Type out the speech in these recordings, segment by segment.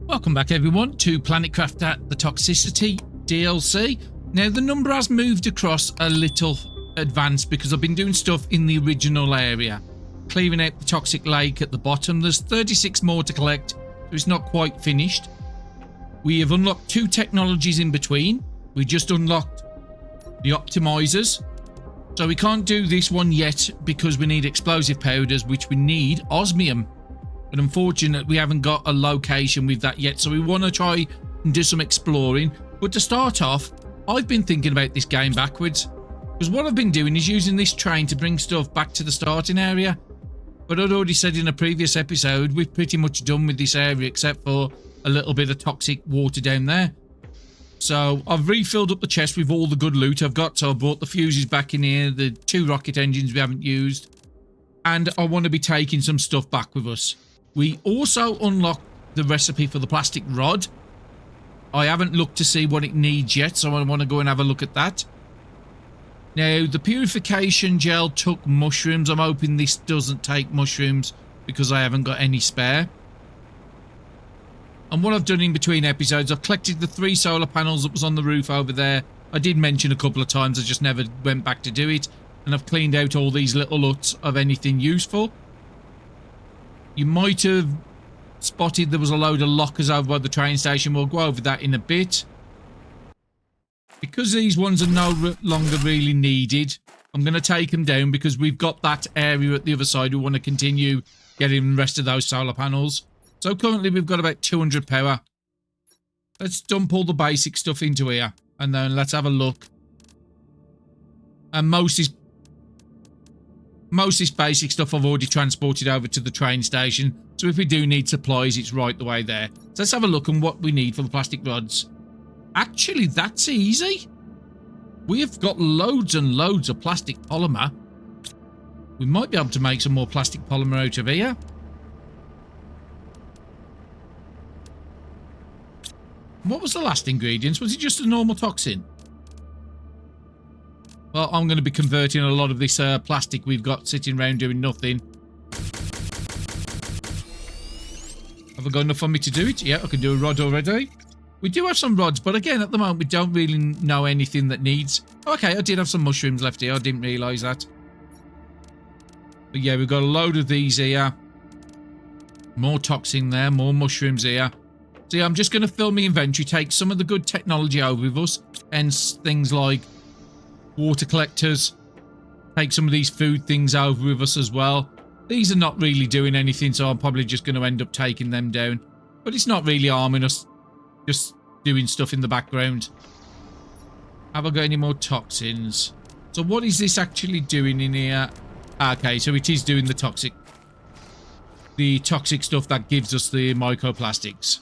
Welcome back everyone to Planetcraft at the Toxicity DLC. Now the number has moved across a little advanced because I've been doing stuff in the original area. Clearing out the toxic lake at the bottom. There's 36 more to collect, so it's not quite finished. We have unlocked 2 technologies in between. We just unlocked the optimizers. So we can't do this one yet because we need explosive powders, which we need osmium. But unfortunately, we haven't got a location with that yet. So we want to try and do some exploring. But to start off, I've been thinking about this game backwards. Because what I've been doing is using this train to bring stuff back to the starting area. But I'd already said in a previous episode, we're pretty much done with this area except for a little bit of toxic water down there. So I've refilled up the chest with all the good loot I've got. So I brought the fuses back in here, the 2 rocket engines we haven't used. And I want to be taking some stuff back with us. We also unlocked the recipe for the plastic rod. I haven't looked to see what it needs yet, so I want to go and have a look at that. Now, the purification gel took mushrooms. I'm hoping this doesn't take mushrooms because I haven't got any spare. And what I've done in between episodes, I've collected the 3 solar panels that was on the roof over there. I did mention a couple of times, I just never went back to do it. And I've cleaned out all these little huts of anything useful. You might have spotted there was a load of lockers over by the train station. We'll go over that in a bit. Because these ones are no longer really needed, I'm going to take them down because we've got that area at the other side. We want to continue getting the rest of those solar panels. So currently we've got about 200 power. Let's dump all the basic stuff into here. And then let's have a look. And most of this basic stuff I've already transported over to the train station. So if we do need supplies, it's right the way there. So let's have a look on what we need for the plastic rods. Actually, that's easy. We've got loads and loads of plastic polymer. We might be able to make some more plastic polymer out of here. What was the last ingredients? Was it just a normal toxin? Well, I'm going to be converting a lot of this plastic we've got sitting around doing nothing. Have I got enough for me to do it? Yeah, I can do a rod already. We do have some rods, but again, at the moment, we don't really know anything that needs... Okay, I did have some mushrooms left here. I didn't realise that. But yeah, we've got a load of these here. More toxin there, more mushrooms here. So yeah, I'm just going to fill my inventory, take some of the good technology over with us. Hence, things like water collectors. Take some of these food things over with us as well. These are not really doing anything, so I'm probably just going to end up taking them down. But it's not really harming us. Just doing stuff in the background. Have I got any more toxins? So what is this actually doing in here? Okay, so it is doing the toxic stuff that gives us the microplastics.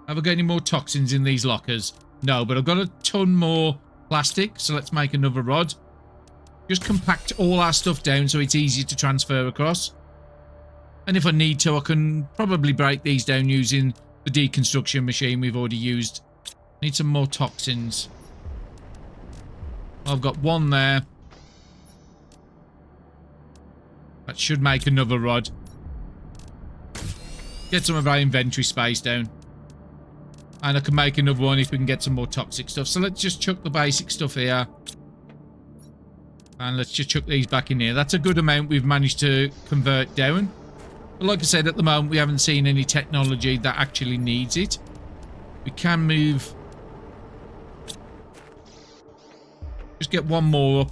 Have I got any more toxins in these lockers? No, but I've got a ton more plastic, so let's make another rod. Just compact all our stuff down so it's easier to transfer across. And if I need to, I can probably break these down using the deconstruction machine we've already used. Need some more toxins. I've got one there. That should make another rod. Get some of our inventory space down. And I can make another one if we can get some more toxic stuff. So let's just chuck the basic stuff here. And let's just chuck these back in here. That's a good amount we've managed to convert down. But like I said, at the moment, we haven't seen any technology that actually needs it. We can move. Just get one more up.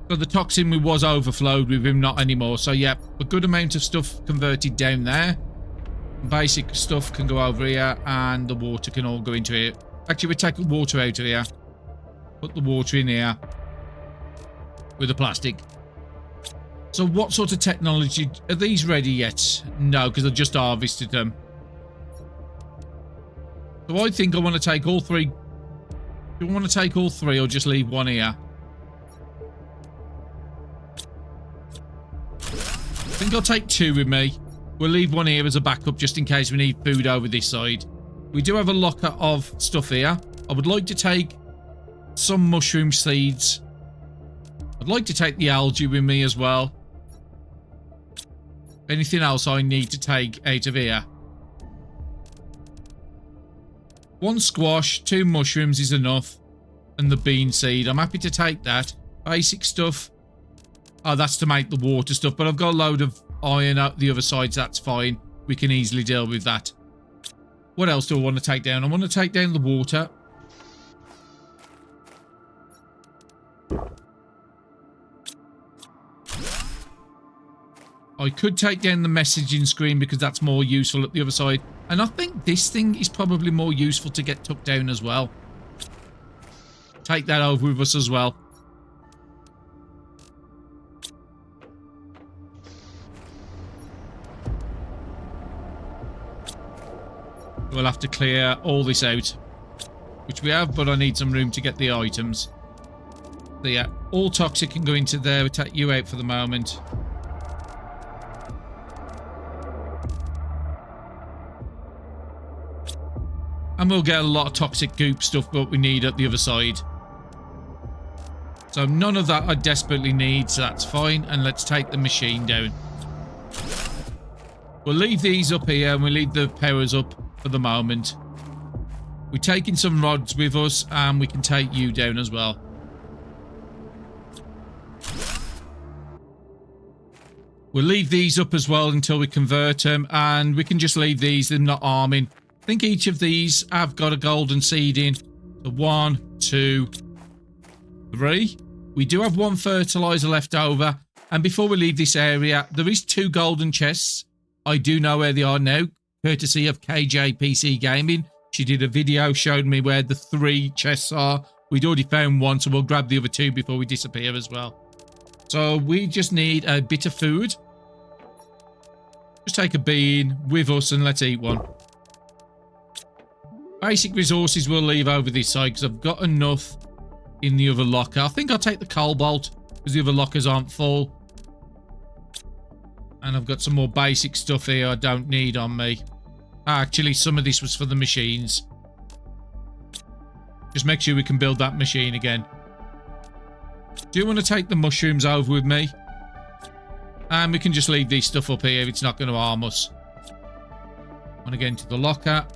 So the toxin we was overflowed with him, not anymore. So yeah, a good amount of stuff converted down there. Basic stuff can go over here and the water can all go into here. Actually, we take the water out of here. Put the water in here with the plastic. So what sort of technology... Are these ready yet? No, because I just harvested them. So I think I want to take all 3. Do I want to take all 3 or just leave one here? I think I'll take 2 with me. We'll leave one here as a backup just in case we need food over this side. We do have a locker of stuff here. I would like to take some mushroom seeds. I'd like to take the algae with me as well. Anything else I need to take out of here? 1 squash, 2 mushrooms is enough. And the bean seed. I'm happy to take that. Basic stuff. Oh, that's to make the water stuff. But I've got a load of iron out the other side, so that's fine. We can easily deal with that. What else do I want to take down? I want to take down the water. I could take down the messaging screen because that's more useful at the other side. And I think this thing is probably more useful to get tucked down as well. Take that over with us as well. We'll have to clear all this out, which we have, but I need some room to get the items. So yeah, all toxic can go into there. We'll take you out for the moment. And we'll get a lot of toxic goop stuff, but we need at the other side. So none of that I desperately need, so that's fine. And let's take the machine down. We'll leave these up here and we'll leave the powers up for the moment. We're taking some rods with us and we can take you down as well. We'll leave these up as well until we convert them, and we can just leave these, they're not arming. I think each of these have got a golden seed in. So 1, 2, 3. We do have 1 fertilizer left over. And before we leave this area, there is 2 golden chests. I do know where they are now, courtesy of KJPC Gaming. She did a video, showed me where the 3 chests are. We'd already found 1, so we'll grab the other 2 before we disappear as well. So we just need a bit of food. Just take a bean with us and let's eat one. Basic resources we'll leave over this side because I've got enough in the other locker. I think I'll take the cobalt because the other lockers aren't full. And I've got some more basic stuff here I don't need on me. Actually, some of this was for the machines. Just make sure we can build that machine again. Do you want to take the mushrooms over with me? And we can just leave this stuff up here if it's not going to harm us. I want to get into the locker.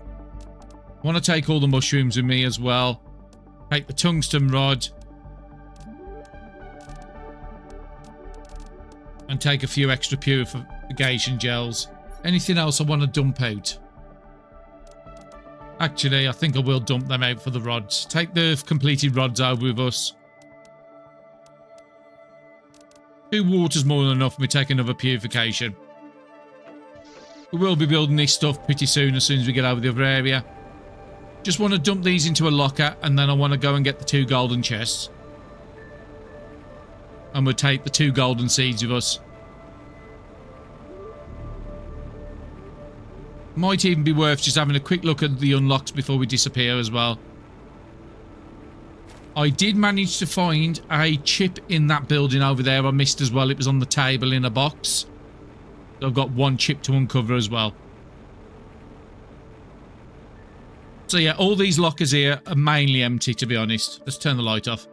I want to take all the mushrooms with me as well. Take the tungsten rod. And take a few extra purification gels. Anything else I want to dump out? Actually, I think I will dump them out for the rods. Take the completed rods over with us. 2 water's more than enough. We take another purification. We will be building this stuff pretty soon as we get over the other area. Just want to dump these into a locker, and then I want to go and get the 2 golden chests. And we'll take the 2 golden seeds with us. Might even be worth just having a quick look at the unlocks before we disappear as well. I did manage to find a chip in that building over there I missed as well. It was on the table in a box. So I've got 1 chip to uncover as well. So yeah, all these lockers here are mainly empty, to be honest. Let's turn the light off.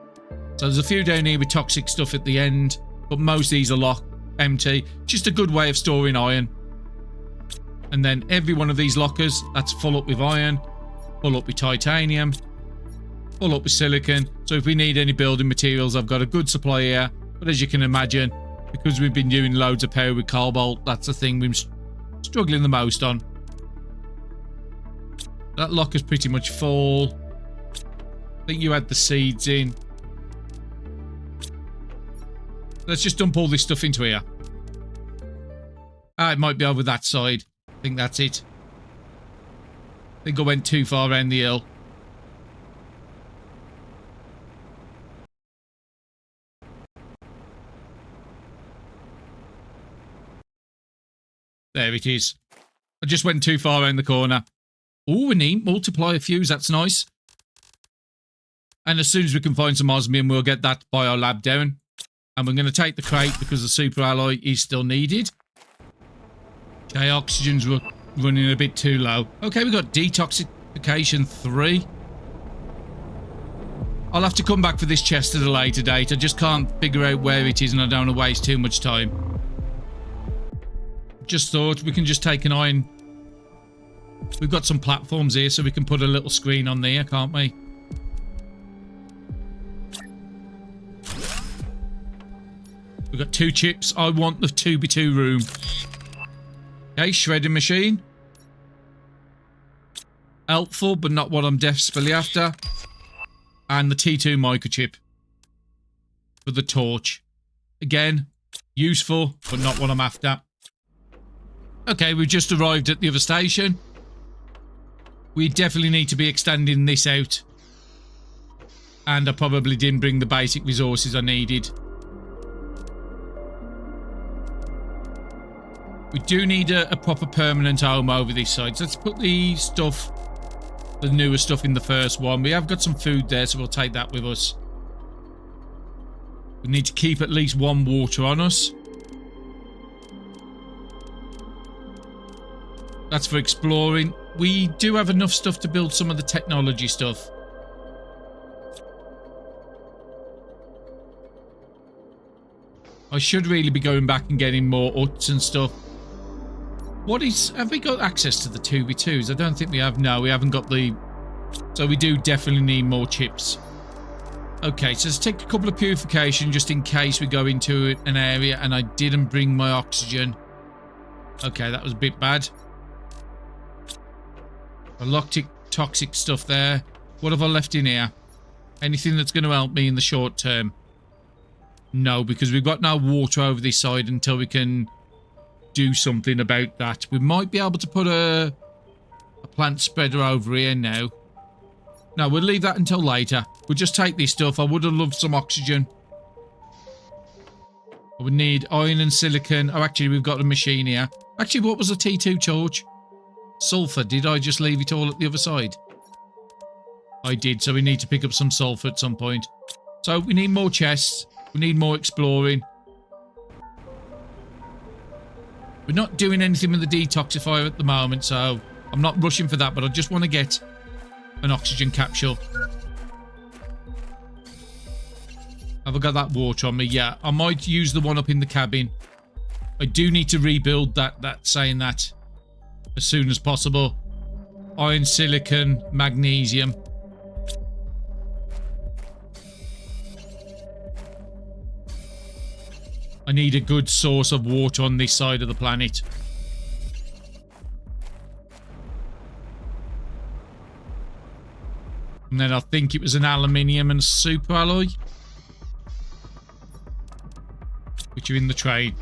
So there's a few down here with toxic stuff at the end, but most of these are empty. Just a good way of storing iron. And then every one of these lockers, that's full up with iron, full up with titanium, full up with silicon. So if we need any building materials, I've got a good supply here. But as you can imagine, because we've been doing loads of power with cobalt, that's the thing we're struggling the most on. That locker's pretty much full. I think you had the seeds in. Let's just dump all this stuff into here. It might be over that side. I think that's it. I think I went too far around the hill. There it is. I just went too far around the corner. Oh, we need multiplier fuse. That's nice. And as soon as we can find some osmium, we'll get that biolab down. And we're going to take the crate because the super alloy is still needed. Okay, oxygen's running a bit too low. Okay, we've got detoxification 3. I'll have to come back for this chest at a later date. I just can't figure out where it is and I don't want to waste too much time. Just thought we can just take an iron. We've got some platforms here so we can put a little screen on there, can't we? We've got 2 chips. I want the 2x2 room. Okay, shredding machine. Helpful, but not what I'm desperately after. And the T2 microchip. For the torch. Again, useful, but not what I'm after. Okay, we've just arrived at the other station. We definitely need to be extending this out. And I probably didn't bring the basic resources I needed. We do need a proper permanent home over this side. So let's put the stuff, the newer stuff in the first one. We have got some food there, so we'll take that with us. We need to keep at least 1 water on us. That's for exploring. We do have enough stuff to build some of the technology stuff. I should really be going back and getting more huts and stuff. Have we got access to the 2x2s? I don't think we have. No, we haven't got the... So we do definitely need more chips. Okay, so let's take a couple of purification just in case we go into an area and I didn't bring my oxygen. Okay, that was a bit bad. Toxic stuff there. What have I left in here? Anything that's going to help me in the short term? No, because we've got no water over this side until we can do something about that. We might be able to put a plant spreader over here now. No, we'll leave that until later. We'll just take this stuff. I would have loved some oxygen. I would need iron and silicon. Oh, actually, we've got a machine here. Actually, what was a T2 charge? Sulfur. Did I just leave it all at the other side? I did, so we need to pick up some sulfur at some point. So we need more chests. We need more exploring. We're not doing anything with the detoxifier at the moment, so I'm not rushing for that, but I just want to get an oxygen capsule. Have I got that water on me? Yeah, I might use the one up in the cabin. I do need to rebuild that saying that as soon as possible. Iron, silicon, magnesium. I need a good source of water on this side of the planet. And then I think it was an aluminium and super alloy, which are in the trade.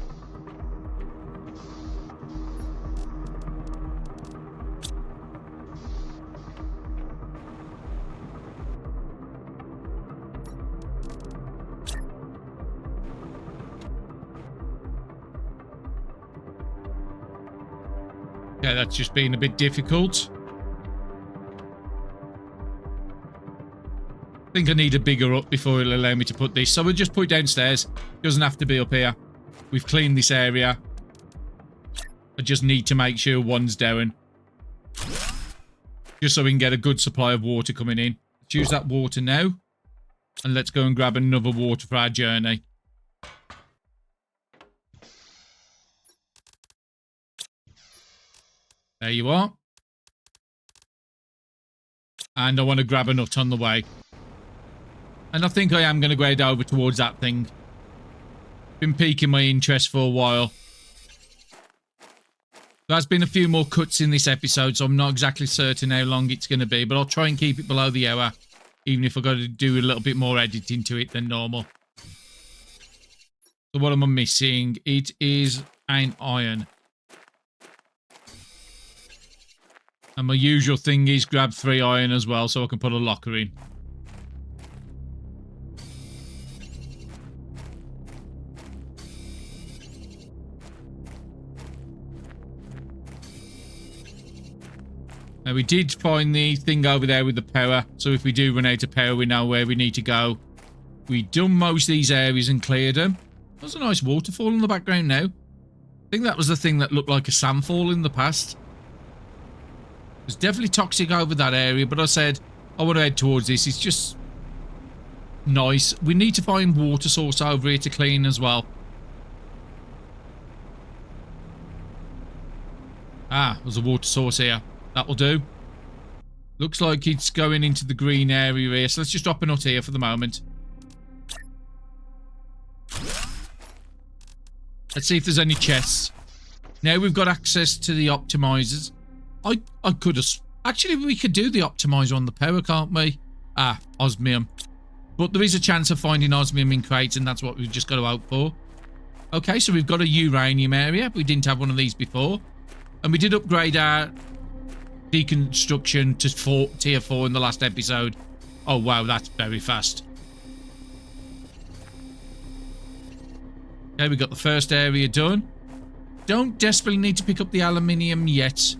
Yeah, that's just been a bit difficult. I think I need a bigger up before it'll allow me to put this. So we'll just put it downstairs. Doesn't have to be up here. We've cleaned this area. I just need to make sure one's down. Just so we can get a good supply of water coming in. Let's use that water now. And let's go and grab another water for our journey. There you are. And I want to grab a nut on the way. And I think I am going to grade over towards that thing. Been piquing my interest for a while. There's been a few more cuts in this episode, so I'm not exactly certain how long it's going to be. But I'll try and keep it below the hour. Even if I've got to do a little bit more editing to it than normal. So what am I missing? It is an iron. And my usual thing is grab 3 iron as well, so I can put a locker in. Now we did find the thing over there with the power, so if we do run out of power, we know where we need to go. We've done most of these areas and cleared them. There's a nice waterfall in the background now. I think that was the thing that looked like a sandfall in the past. It's definitely toxic over that area, but I said I want to head towards this. It's just Nice. We need to find water source over here to clean as well. Ah, there's a water source here. That'll do. Looks like it's going into the green area here, so let's just drop a nut here for the moment. Let's see if there's any chests. Now we've got access to the optimizers. I could have... Actually, we could do the optimizer on the power, can't we? Ah, osmium. But there is a chance of finding osmium in crates, and that's what we've just got to hope for. Okay, so we've got a uranium area. We didn't have one of these before. And we did upgrade our deconstruction to tier 4 in the last episode. Oh, wow, that's very fast. Okay, we got the first area done. Don't desperately need to pick up the aluminium yet.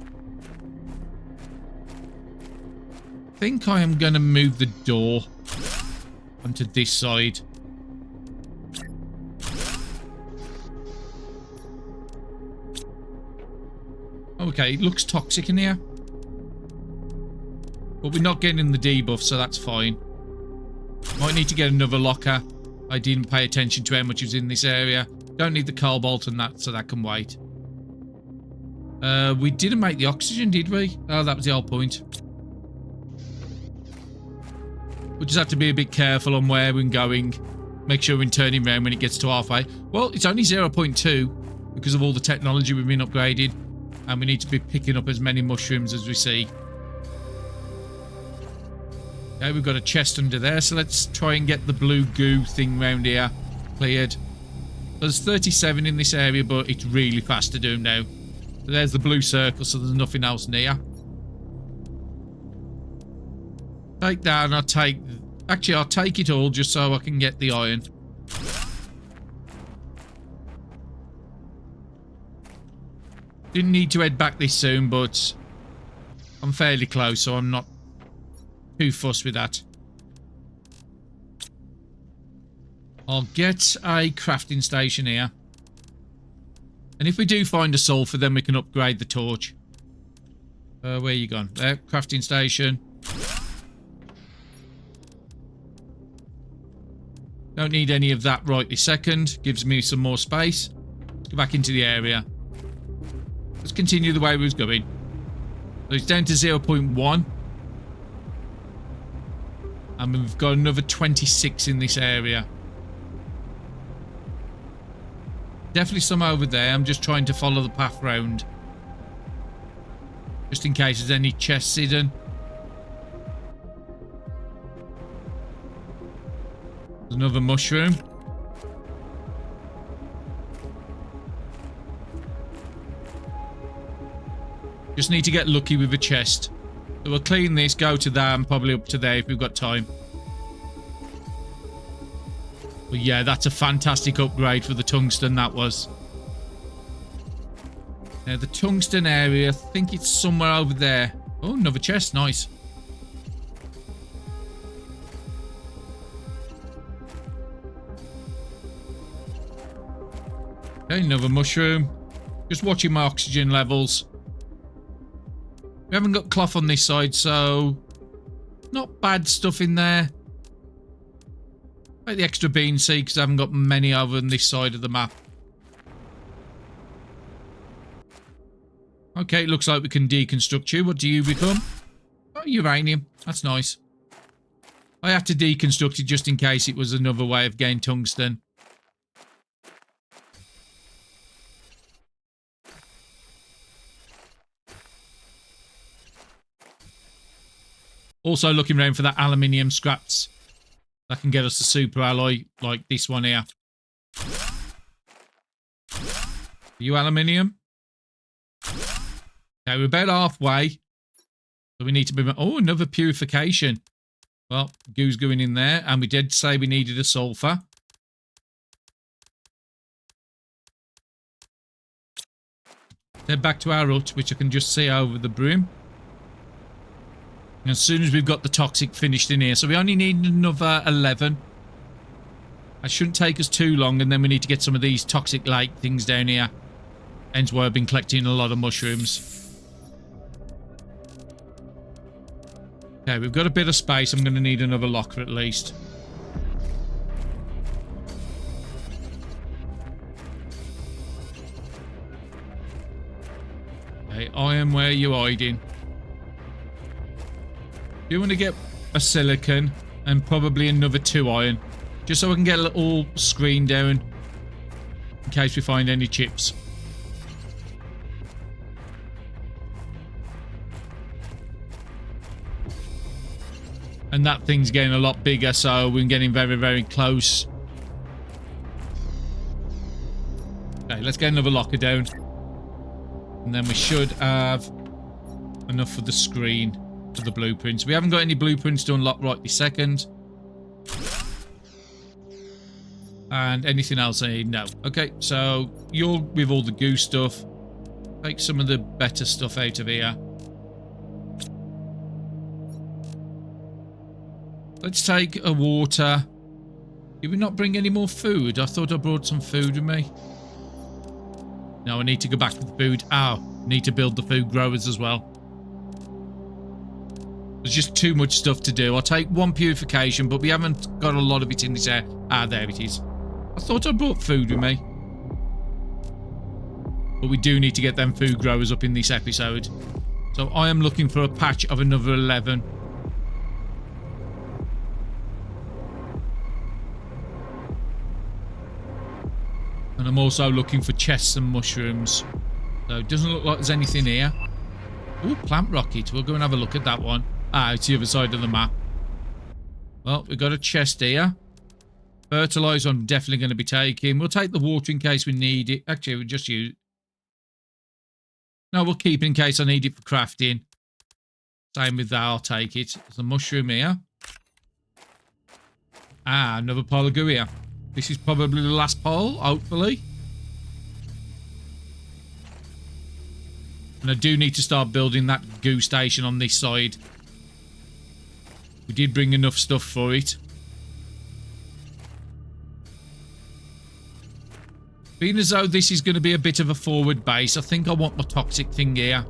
I think I am going to move the door onto this side. Okay, it looks toxic in here. But we're not getting the debuff, so that's fine. Might need to get another locker. I didn't pay attention to how much was in this area. Don't need the cobalt and that, so that can wait. We didn't make the oxygen, did we? Oh, that was the whole point. We'll just have to be a bit careful on where we're going. Make sure we're turning around when it gets to halfway. Well, it's only 0.2 because of all the technology we've been upgraded. And we need to be picking up as many mushrooms as we see. Okay, we've got a chest under there, so let's try and get the blue goo thing round here cleared. There's 37 in this area, but it's really fast to do them now. So there's the blue circle, so there's nothing else near. Take that, and I'll take... Actually, I'll take it all just so I can get the iron. Didn't need to head back this soon, but I'm fairly close, so I'm not too fussed with that. I'll get a crafting station here. And if we do find a sulfur, then we can upgrade the torch. Where are you gone? There, crafting station. Don't need any of that right this second. Gives me some more space. Let's go back into the area. Let's continue the way we was going. So it's down to 0.1. And we've got another 26 in this area. Definitely some over there. I'm just trying to follow the path round. Just in case there's any chests hidden. There's another mushroom. Just need to get lucky with the chest. So we'll clean this, go to that, and probably up to there if we've got time. But yeah, that's a fantastic upgrade for the tungsten, that was. Now, the tungsten area, I think it's somewhere over there. Oh, another chest, nice. Okay, another mushroom. Just watching my oxygen levels. We haven't got cloth on this side, so not bad stuff in there. Take the extra bean seed because I haven't got many over on this side of the map. Okay, it looks like we can deconstruct you. What do you become? Oh, uranium. That's nice. I had to deconstruct it just in case it was another way of getting tungsten. Also looking around for that aluminium scraps. That can get us a super alloy like this one here. Are you aluminium? Okay, we're about halfway. So we need to be... Oh, another purification. Well, goo's going in there. And we did say we needed a sulfur. Head back to our hut, which I can just see over the brim. As soon as we've got the toxic finished in here. So we only need another 11. That shouldn't take us too long. And then we need to get some of these toxic lake things down here. Hence why I've been collecting a lot of mushrooms. Okay, we've got a bit of space. I'm going to need another locker at least. Okay, iron, where are you hiding? Do you want to get a silicon and probably another 2 iron? Just so I can get a little screen down in case we find any chips. And that thing's getting a lot bigger, so we're getting very, very close. Okay, let's get another locker down. And then we should have enough for the screen for the blueprints. We haven't got any blueprints to unlock right this second. And anything else I need? No. Okay, so you're with all the goo stuff. Take some of the better stuff out of here. Let's take a water. Did we not bring any more food? I thought I brought some food with me. No, I need to go back to the food. Oh, need to build the food growers as well. There's just too much stuff to do. I'll take 1 purification, but we haven't got a lot of it in this area. Ah, there it is. I thought I brought food with me. But we do need to get them food growers up in this episode. So I am looking for a patch of another 11. And I'm also looking for chests and mushrooms. So it doesn't look like there's anything here. Oh, plant rocket. We'll go and have a look at that one. Ah, it's the other side of the map. Well, we've got a chest here. Fertilizer I'm definitely going to be taking. We'll take the water in case we need it. Actually, we'll just use... No, we'll keep it in case I need it for crafting. Same with that, I'll take it. There's a mushroom here. Ah, another pile of goo here. This is probably the last pile, hopefully. And I do need to start building that goo station on this side. We did bring enough stuff for it. Being as though this is going to be a bit of a forward base, I think I want my toxic thing here.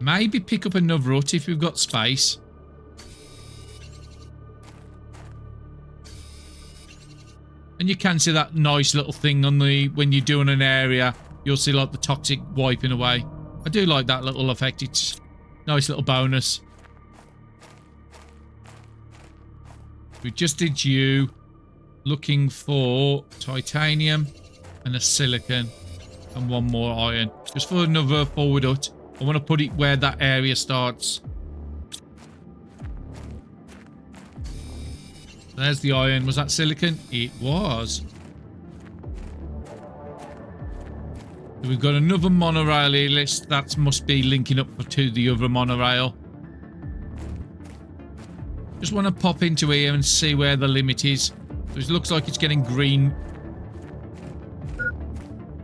Maybe pick up another hut if we've got space. And you can see that nice little thing on the... When you're doing an area, you'll see like the toxic wiping away. I do like that little effect. It's a nice little bonus. We just did you. Looking for titanium and a silicon and 1 more iron. Just for another forward hut. I want to put it where that area starts. There's the iron. Was that silicon? It was. So we've got another monorail here list. That must be linking up to the other monorail. Just want to pop into here and see where the limit is. So it looks like it's getting green.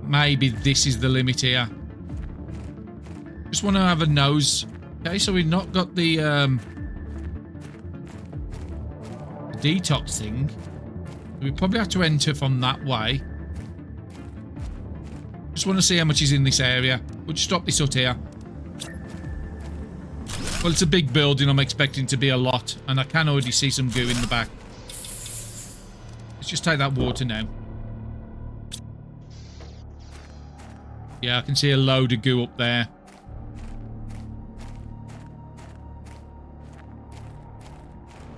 Maybe this is the limit here. Just want to have a nose. Okay, so we've not got the detox thing. We probably have to enter from that way. Just want to see how much is in this area. We'll just drop this hut here. Well, it's a big building. I'm expecting to be a lot. And I can already see some goo in the back. Let's just take that water now. Yeah, I can see a load of goo up there.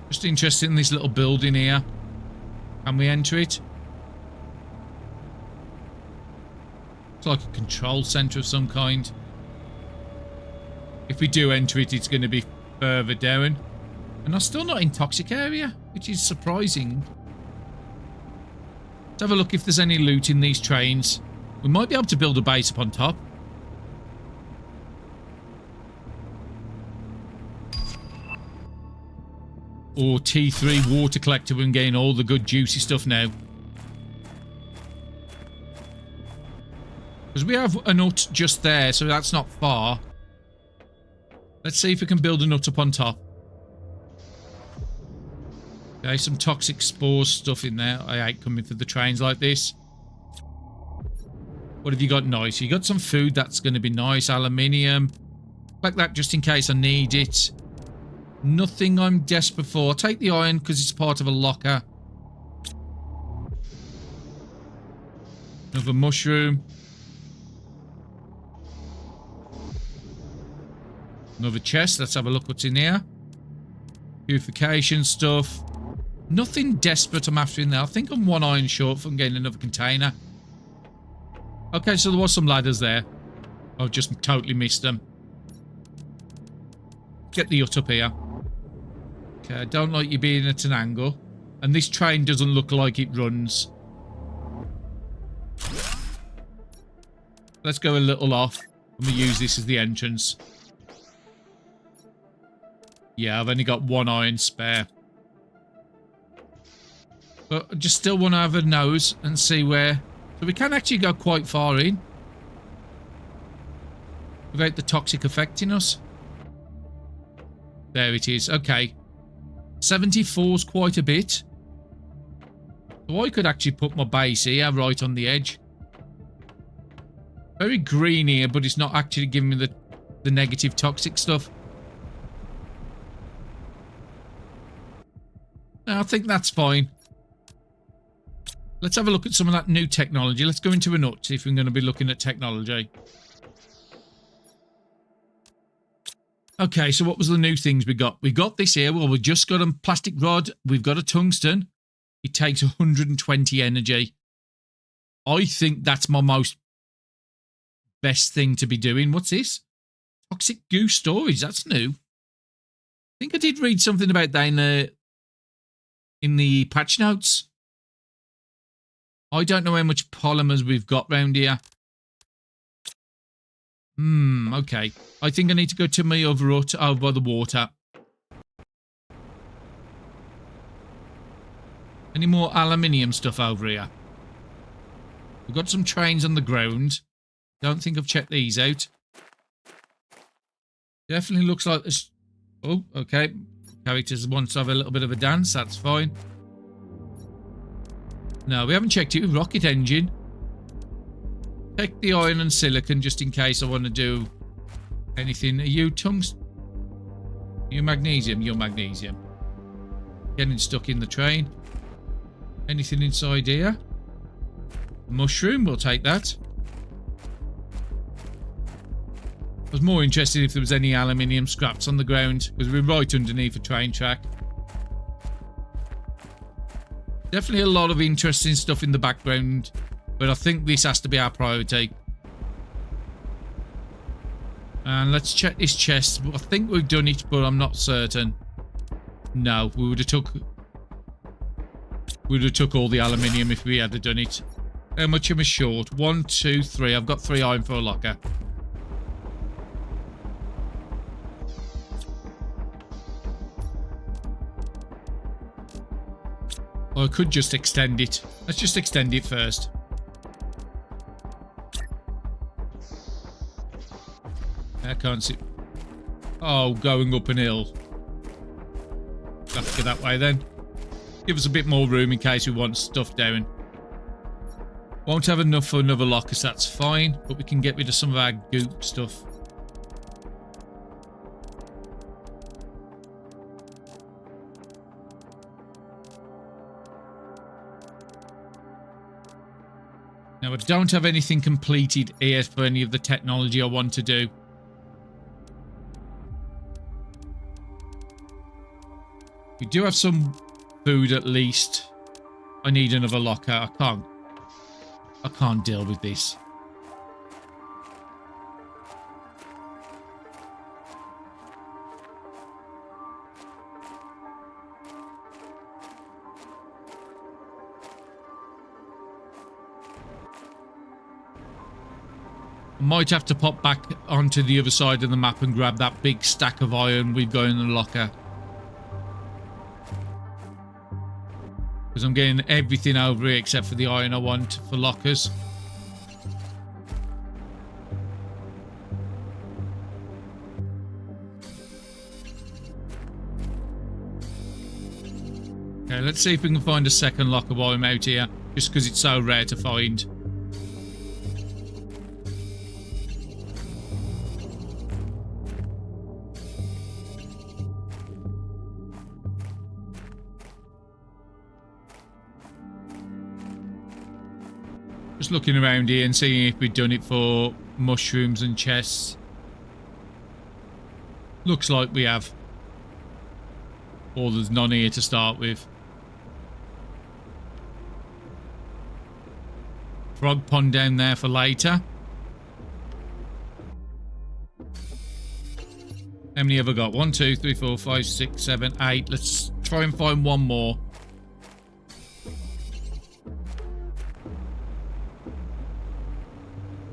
Just interested in this little building here. Can we enter it? It's like a control center of some kind. If we do enter it, it's going to be further down. And I'm still not in toxic area, which is surprising. Let's have a look if there's any loot in these trains. We might be able to build a base up on top. Or T3 water collector. We're getting all the good juicy stuff now. Because we have a nut just there, so that's not far. Let's see if we can build a nut up on top. Okay, some toxic spores stuff in there. I hate coming through the trains like this. What have you got nice? You got some food that's going to be nice. Aluminium. Like that just in case I need it. Nothing I'm desperate for. I'll take the iron because it's part of a locker. Another mushroom. Another chest. Let's have a look what's in here. Purification stuff. Nothing desperate I'm after in there. I think I'm 1 iron short from getting another container. Okay, so there was some ladders there. I've just totally missed them. Get the hut up here. Okay, I don't like you being at an angle. And this train doesn't look like it runs. Let's go a little off. And we use this as the entrance. Yeah, I've only got 1 iron spare. But I just still want to have a nose and see where... So we can actually go quite far in. Without the toxic affecting us. There it is. Okay. 74's quite a bit. So I could actually put my base here, right on the edge. Very green here, but it's not actually giving me the negative toxic stuff. I think that's fine. Let's have a look at some of that new technology. Let's go into a nut if we're going to be looking at technology. Okay, so what was the new things we got? We got this here. Well, we just got a plastic rod. We've got a tungsten. It takes 120 energy. I think that's my best thing to be doing. What's this? Toxic goo storage. That's new. I think I did read something about that in the patch notes. I don't know how much polymers we've got round here. Okay. I think I need to go to my other hut over by the water. Any more aluminium stuff over here? We've got some trains on the ground. Don't think I've checked these out. Definitely looks like this. Oh, okay. Characters want to have a little bit of a dance. That's fine. No, we haven't checked it with rocket engine. Check the iron and silicon just in case I want to do anything. Are you tungsten? You magnesium? You're magnesium. Getting stuck in the train. Anything inside here? Mushroom, we'll take that. I was more interested if there was any aluminium scraps on the ground, because we're right underneath a train track. Definitely a lot of interesting stuff in the background, but I think this has to be our priority. And let's check this chest. I think we've done it, but I'm not certain. No, we would have took all the aluminium if we had done it. How much am I short? 1, 2, 3. I've got 3 iron for a locker. Or I could just extend it. Let's just extend it first. I can't see. Oh, going up an hill. Have to go that way then. Give us a bit more room in case we want stuff down. Won't have enough for another locker, so that's fine. But we can get rid of some of our goop stuff. Now, I don't have anything completed here for any of the technology I want to do. We do have some food at least. I need another locker. I can't deal with this. I might have to pop back onto the other side of the map and grab that big stack of iron we've got in the locker. Because I'm getting everything over here except for the iron I want for lockers. Okay, let's see if we can find a second locker while I'm out here. Just because it's so rare to find. Just looking around here and seeing if we've done it for mushrooms and chests. Looks like we have. Or there's none here to start with. Frog pond down there for later. How many have I got? 1, 2, 3, 4, 5, 6, 7, 8. Let's try and find one more.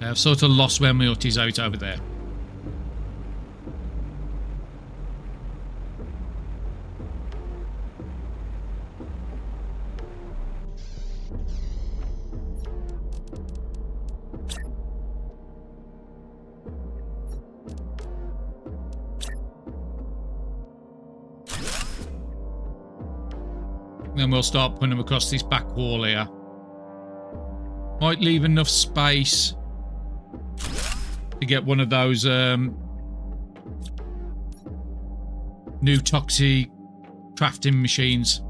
I've sort of lost where my hut is out over there. Then we'll start putting them across this back wall here. Might leave enough space to get one of those new toxic crafting machines.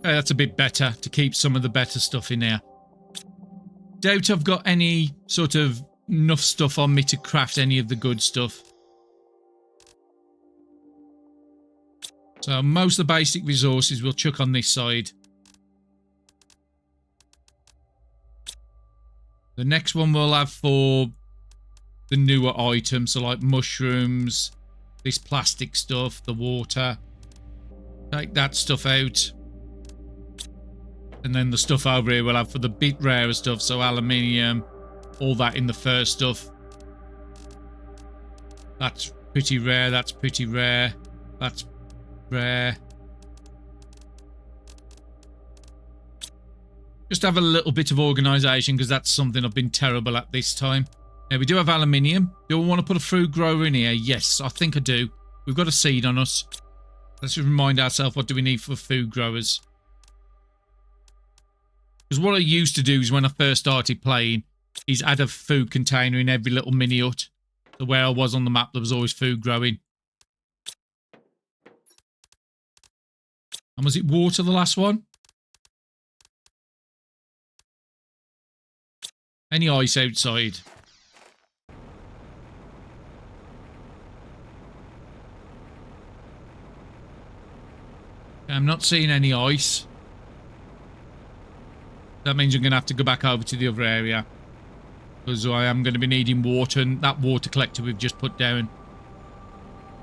Okay, that's a bit better to keep some of the better stuff in there. Doubt I've got any sort of enough stuff on me to craft any of the good stuff. So most of the basic resources we'll chuck on this side. The next one we'll have for the newer items, so like mushrooms, this plastic stuff, the water. Take that stuff out. And then the stuff over here we'll have for the bit rarer stuff, so aluminium, all that in the first stuff. That's pretty rare, that's pretty rare, that's rare. Just have a little bit of organisation because that's something I've been terrible at this time. Now we do have aluminium. Do I want to put a food grower in here? Yes, I think I do. We've got a seed on us. Let's just remind ourselves, what do we need for food growers? Because what I used to do is when I first started playing is add a food container in every little mini hut. So where I was on the map, there was always food growing. And was it water the last one? Any ice outside? I'm not seeing any ice. That means I'm going to have to go back over to the other area. Because I am going to be needing water, and that water collector we've just put down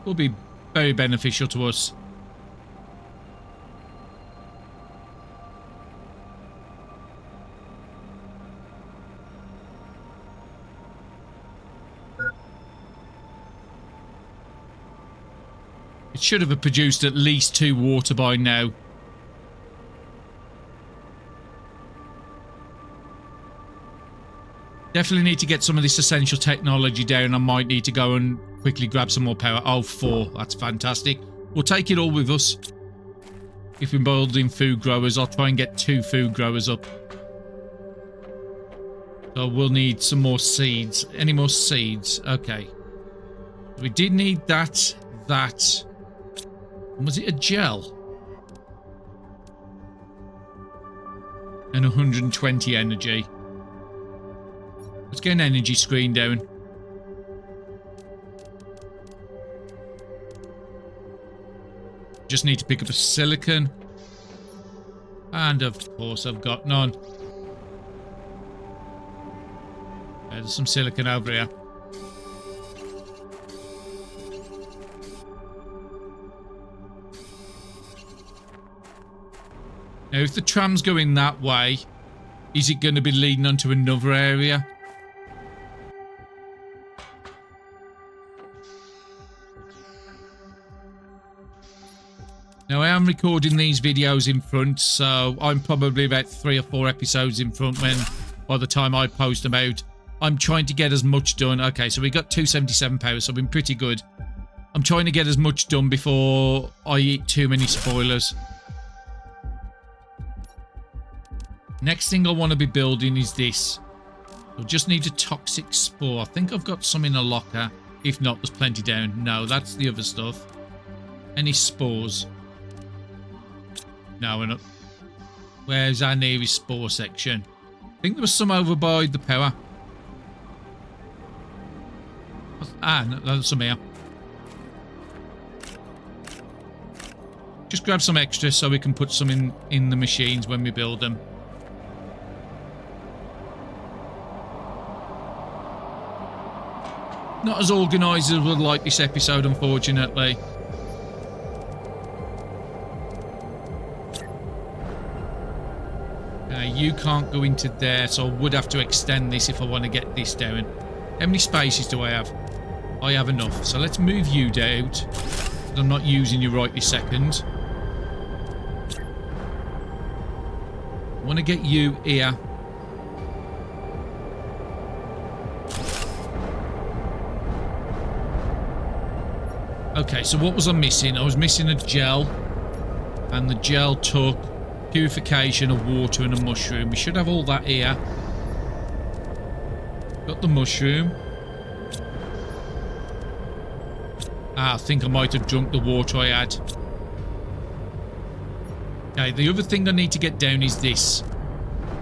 will be very beneficial to us. It should have produced at least 2 water by now. Definitely need to get some of this essential technology down. I might need to go and quickly grab some more power. Oh, 4. That's fantastic. We'll take it all with us. If we're building food growers, I'll try and get 2 food growers up. So we'll need some more seeds. Any more seeds? Okay. We did need that. Was it a gel? And 120 energy. Let's get an energy screen down. Just need to pick up a silicon. And of course I've got none. There's some silicon over here. Now if the tram's going that way, is it going to be leading onto another area? Now, I am recording these videos in front, so I'm probably about 3 or 4 episodes in front when, by the time I post them out, I'm trying to get as much done. Okay, so we got 277 power, so I've been pretty good. I'm trying to get as much done before I eat too many spoilers. Next thing I want to be building is this. I just need a toxic spore. I think I've got some in a locker. If not, there's plenty down. No, that's the other stuff. Any spores? No, we're not. Where's our nearest spore section? I think there was some over by the power. Ah, no, there's some here. Just grab some extra so we can put some in the machines when we build them. Not as organised as would like this episode, unfortunately. You can't go into there, so I would have to extend this if I want to get this down. How many spaces do I have? I have enough. So let's move you out. I'm not using you right this second. I want to get you here. Okay, so what was I missing? I was missing a gel. And the gel took purification of water and a mushroom. We should have all that here. Got the mushroom. Ah, I think I might have drunk the water I had. Okay, the other thing I need to get down is this,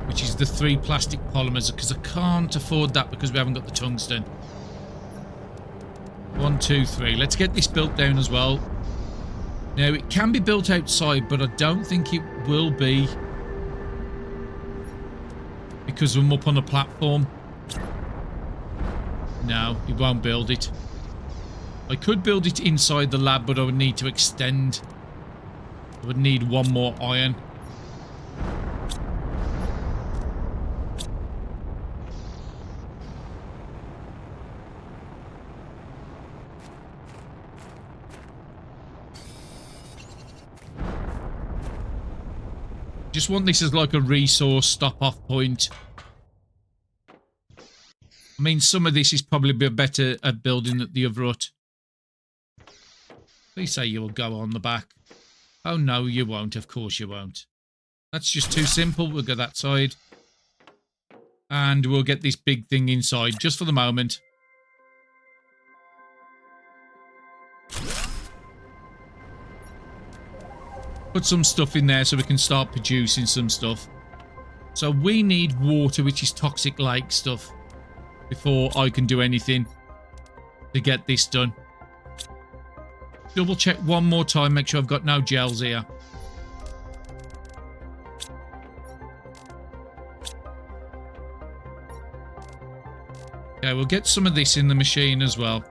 which is the 3 plastic polymers, because I can't afford that because we haven't got the tungsten. 1, 2, 3. Let's get this built down as well. Now, it can be built outside, but I don't think it will be because I'm up on a platform. No, it won't build it. I could build it inside the lab, but I would need to extend. I would need 1 more iron. Just want this as like a resource stop-off point. I mean, some of this is probably better at building at the other hut. Please say you will go on the back. Oh no, you won't. Of course you won't. That's just too simple. We'll go that side. And we'll get this big thing inside just for the moment. Put some stuff in there so we can start producing some stuff. So we need water, which is toxic lake stuff, before I can do anything to get this done. Double check one more time, make sure I've got no gels here. Okay, we'll get some of this in the machine as well.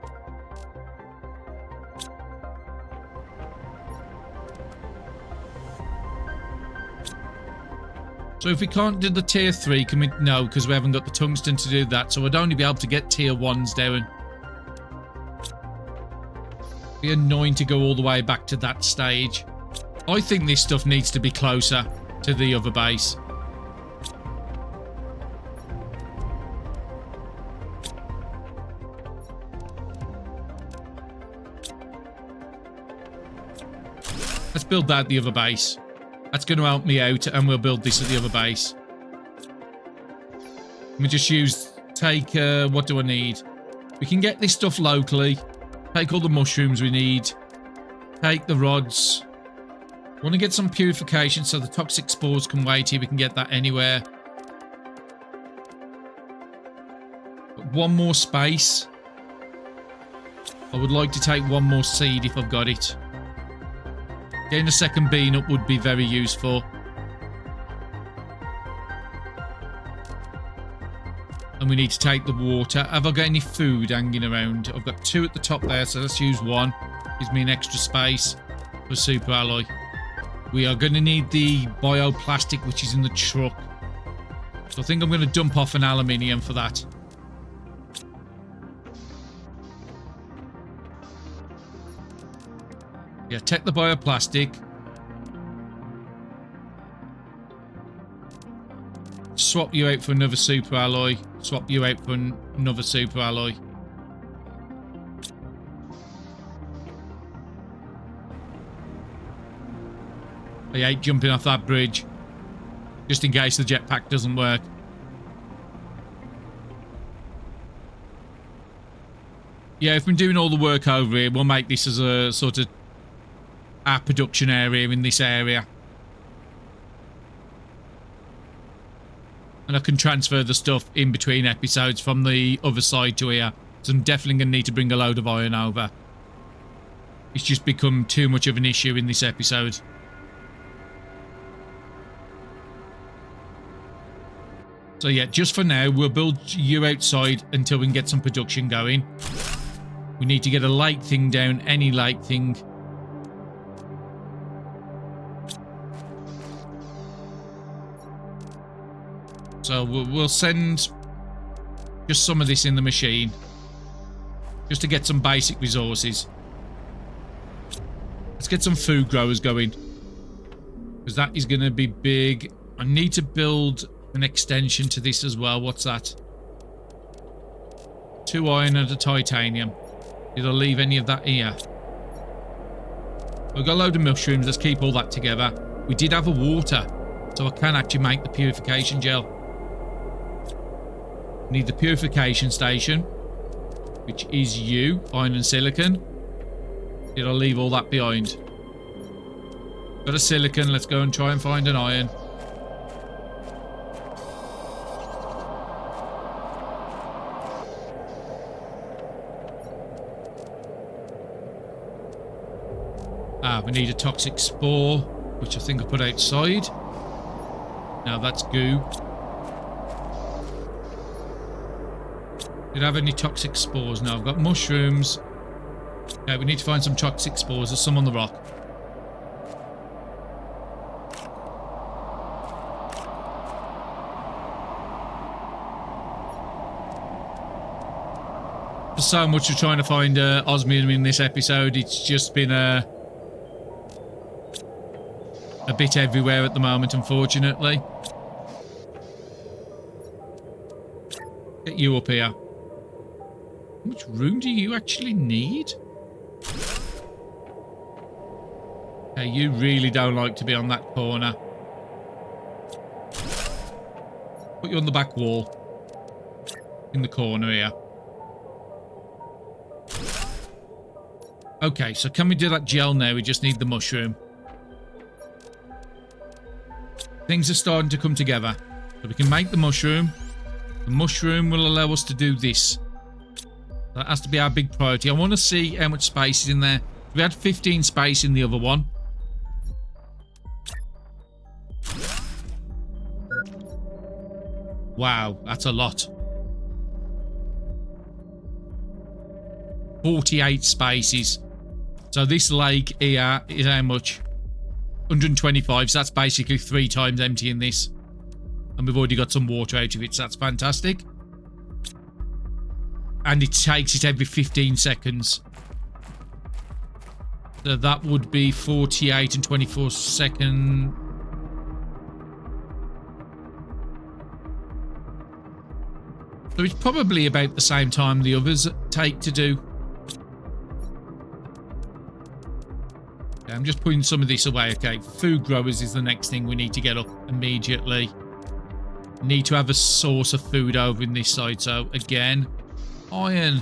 So if we can't do the tier 3, can we? No, because we haven't got the tungsten to do that. So I'd only be able to get tier 1s down. It'd be annoying to go all the way back to that stage. I think this stuff needs to be closer to the other base. Let's build that at the other base. That's going to help me out, and we'll build this at the other base. Let me just take, what do I need? We can get this stuff locally. Take all the mushrooms we need. Take the rods. I want to get some purification so the toxic spores can wait here. We can get that anywhere. But 1 more space. I would like to take 1 more seed if I've got it. Getting a second bean up would be very useful. And we need to take the water. Have I got any food hanging around? I've got 2 at the top there, so let's use 1. Gives me an extra space for super alloy. We are going to need the bioplastic, which is in the truck. So I think I'm going to dump off an aluminium for that. Yeah, take the bioplastic. Swap you out for another super alloy. Swap you out for another super alloy. I hate jumping off that bridge. Just in case the jetpack doesn't work. Yeah, if we're doing all the work over here, we'll make this as a sort of our production area in this area. And I can transfer the stuff in between episodes from the other side to here. So I'm definitely going to need to bring a load of iron over. It's just become too much of an issue in this episode. So yeah, just for now, we'll build you outside until we can get some production going. We need to get a light thing down, any light thing. So we'll send just some of this in the machine. Just to get some basic resources. Let's get some food growers going. Because that is going to be big. I need to build an extension to this as well. What's that? 2 iron and a titanium. Did I leave any of that here? We've got a load of mushrooms. Let's keep all that together. We did have a water. So I can actually make the purification gel. Need the purification station, which is you, iron and silicon. Did I leave all that behind? Got a silicon. Let's go and try and find an iron. We need a toxic spore, which I think I put outside. Now that's goo. Did I have any toxic spores? No, I've got mushrooms. Okay, we need to find some toxic spores. There's some on the rock. There's so much of trying to find osmium in this episode. It's just been a bit everywhere at the moment, unfortunately. Get you up here. How much room do you actually need? Okay, you really don't like to be on that corner. Put you on the back wall. In the corner here. Okay, so can we do that gel now? We just need the mushroom. Things are starting to come together. So we can make the mushroom. The mushroom will allow us to do this. That has to be our big priority. I want to see how much space is in there. We had 15 space in the other one. Wow, that's a lot. 48 spaces. So this lake here is how much? 125, so that's basically 3 times emptying this. And we've already got some water out of it, so that's fantastic. And it takes it every 15 seconds. So that would be 48 and 24 seconds. So it's probably about the same time the others take to do. Okay, I'm just putting some of this away. Okay, food growers is the next thing we need to get up immediately. Need to have a source of food over in this side. So again, iron.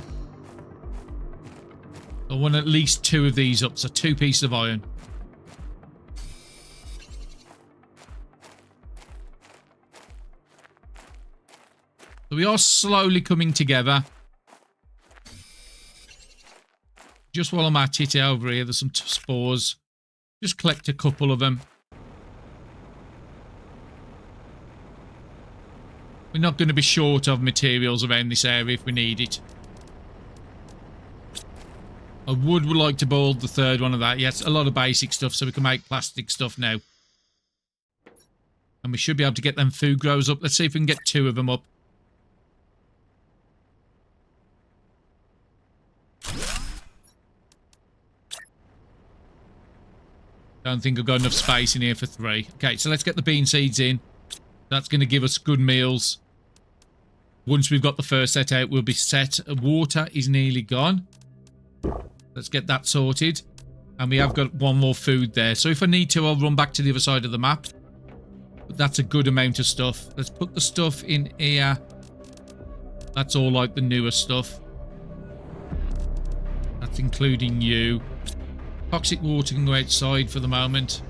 I want at least 2 of these up. So 2 pieces of iron. So we are slowly coming together. Just while I'm at it over here, there's some spores. Just collect a couple of them. We're not going to be short of materials around this area if we need it. I would like to build the 3rd one of that. Yes, a lot of basic stuff so we can make plastic stuff now. And we should be able to get them food growers up. Let's see if we can get 2 of them up. Don't think I've got enough space in here for 3. Okay, so let's get the bean seeds in. That's going to give us good meals. Once we've got the first set out, we'll be set. Water is nearly gone. Let's get that sorted. And we have got 1 more food there. So if I need to, I'll run back to the other side of the map. But that's a good amount of stuff. Let's put the stuff in here. That's all like the newer stuff. That's including you. Toxic water can go outside for the moment.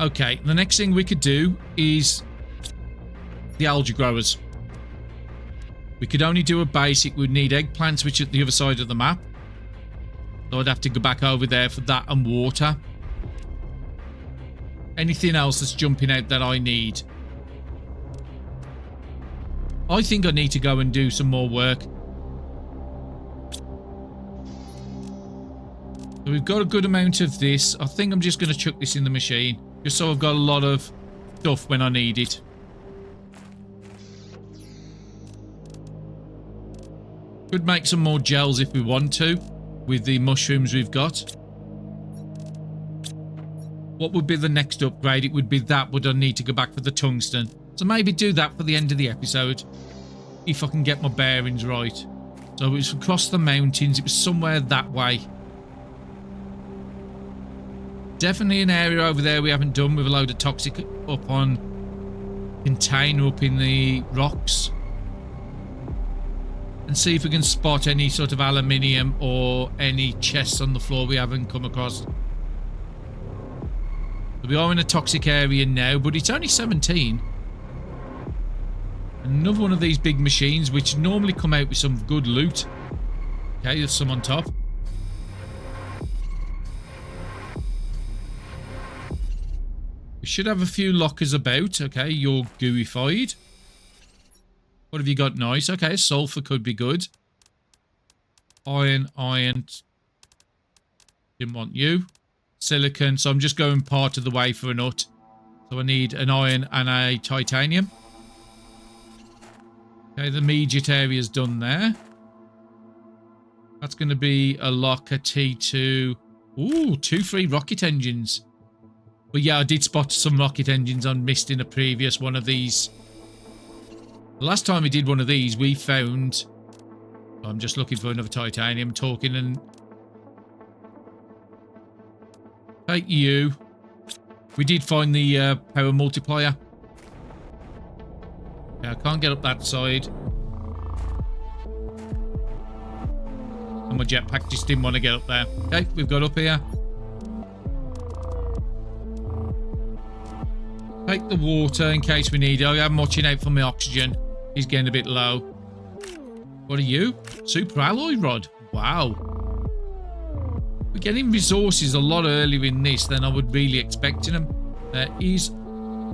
Okay, the next thing we could do is the algae growers. We could only do a basic. We'd need eggplants, which are at the other side of the map. So I'd have to go back over there for that and water. Anything else that's jumping out that I need? I think I need to go and do some more work. So we've got a good amount of this. I think I'm just going to chuck this in the machine. Just so I've got a lot of stuff when I need it. Could make some more gels if we want to. With the mushrooms we've got. What would be the next upgrade? It would be that. Would I need to go back for the tungsten? So maybe do that for the end of the episode. If I can get my bearings right. So it was across the mountains. It was somewhere that way. Definitely an area over there we haven't done with a load of toxic up on container up in the rocks. And see if we can spot any sort of aluminium or any chests on the floor we haven't come across. We are in a toxic area now, but it's only 17. Another one of these big machines, which normally come out with some good loot. Okay, there's some on top. We should have a few lockers about. Okay, you're gooified. What have you got? Nice. Okay, sulfur could be good. Iron. Didn't want you. Silicon. So I'm just going part of the way for a nut. So I need an iron and a titanium. Okay, the immediate area's done there. That's going to be a locker T2. Ooh, 2 free rocket engines. But yeah, I did spot some rocket engines I missed in a previous one of these. The last time we did one of these, we found... I'm just looking for another titanium, talking and... Take you. We did find the power multiplier. Yeah, I can't get up that side. And my jetpack just didn't want to get up there. Okay, we've got up here. Take the water in case we need it. I'm watching out for my oxygen. He's getting a bit low. What are you? Super alloy rod. Wow. We're getting resources a lot earlier in this than I would really expecting them. There is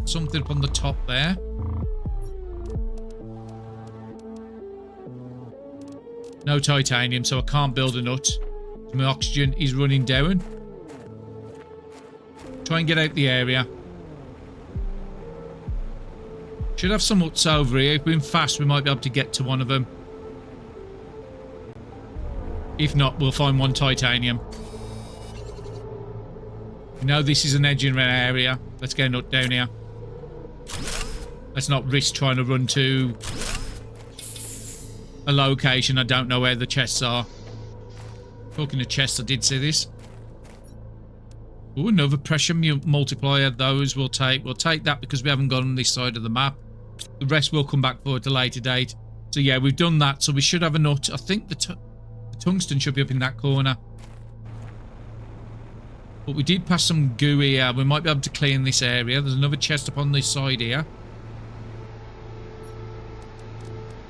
something up on the top there. No titanium, so I can't build a nut. My oxygen is running down. Try and get out the area. Should have some huts over here. If we're fast, we might be able to get to one of them. If not, we'll find one titanium. You know, this is an edging area. Let's get a nut down here. Let's not risk trying to run to a location. I don't know where the chests are. Talking of chests, I did see this. Ooh, another pressure multiplier. Those we'll take. We'll take that because we haven't got on this side of the map. The rest will come back for at a later date. So yeah, we've done that. So we should have a nut. I think the tungsten should be up in that corner. But we did pass some goo here. We might be able to clean this area. There's another chest up on this side here.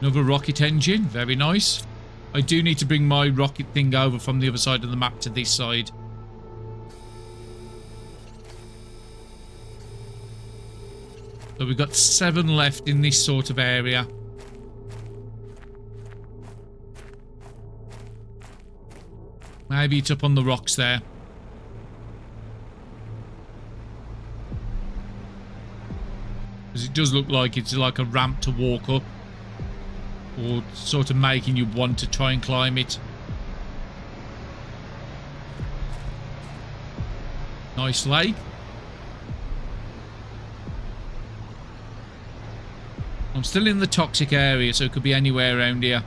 Another rocket engine. Very nice. I do need to bring my rocket thing over from the other side of the map to this side. So we've got 7 left in this sort of area. Maybe it's up on the rocks there. Because it does look like it's like a ramp to walk up. Or sort of making you want to try and climb it. Nice lake. I'm still in the toxic area, so it could be anywhere around here.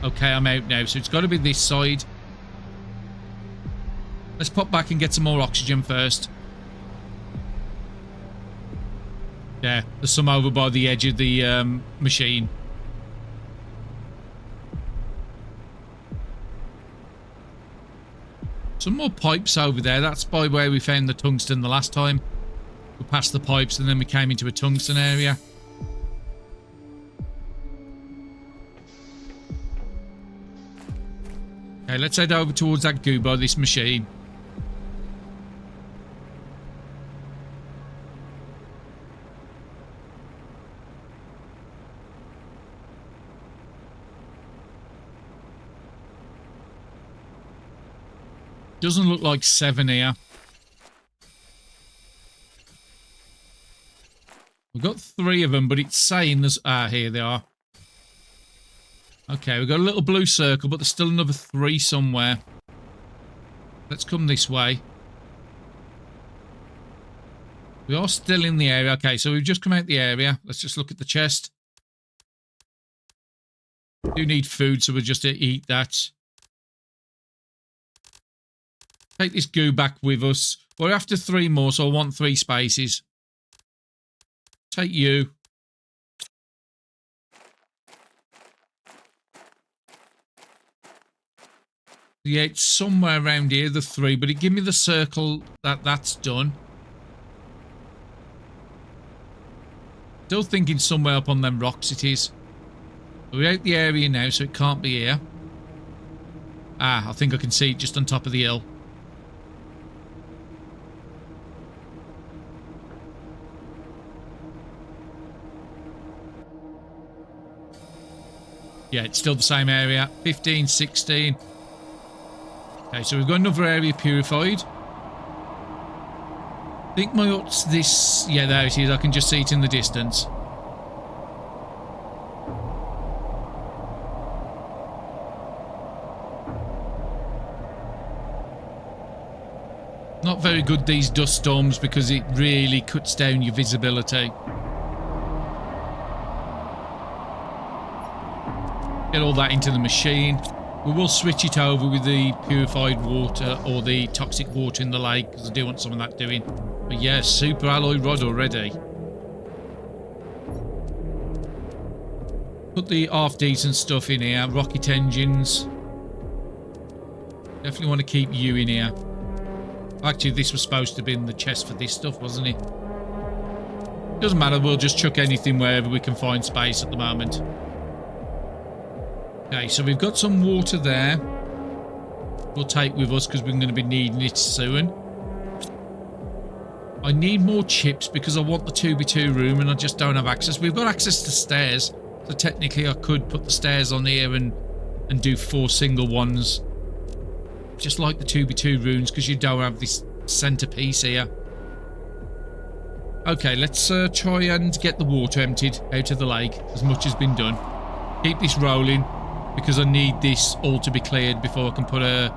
Okay, I'm out now, so it's got to be this side. Let's pop back and get some more oxygen first. Yeah, there's some over by the edge of the machine. Some more pipes over there. That's by where we found the tungsten the last time. We passed the pipes and then we came into a tungsten area. Okay, let's head over towards that goo by this machine. Doesn't look like 7 here. We've got 3 of them, but it's saying there's... Ah, here they are. Okay, we've got a little blue circle, but there's still another 3 somewhere. Let's come this way. We are still in the area. Okay, so we've just come out the area. Let's just look at the chest. We do need food, so we'll just eat that. Take this goo back with us. We're after 3 more, so I want 3 spaces. Take you. Yeah, it's somewhere around here, the 3, but it give me the circle that's done. Still thinking somewhere up on them rocks it is. We're out the area now, so it can't be here. Ah, I think I can see it just on top of the hill. Yeah, it's still the same area. 15, 16. Okay, so we've got another area purified. I think my hut's this... Yeah, there it is. I can just see it in the distance. Not very good, these dust storms, because it really cuts down your visibility. Get all that into the machine. We will switch it over with the purified water or the toxic water in the lake, because I do want some of that doing. But yeah, super alloy rod already. Put the half decent stuff in here. Rocket engines. Definitely want to keep you in here. Actually, this was supposed to be in the chest for this stuff, wasn't it? Doesn't matter, we'll just chuck anything wherever we can find space at the moment. Okay, so we've got some water there. We'll take with us because we're going to be needing it soon. I need more chips because I want the 2x2 room and I just don't have access. We've got access to stairs, so technically I could put the stairs on here and do 4 single ones. Just like the 2x2 rooms because you don't have this centerpiece here. Okay, let's try and get the water emptied out of the lake as much has been done. Keep this rolling because I need this all to be cleared before I can put a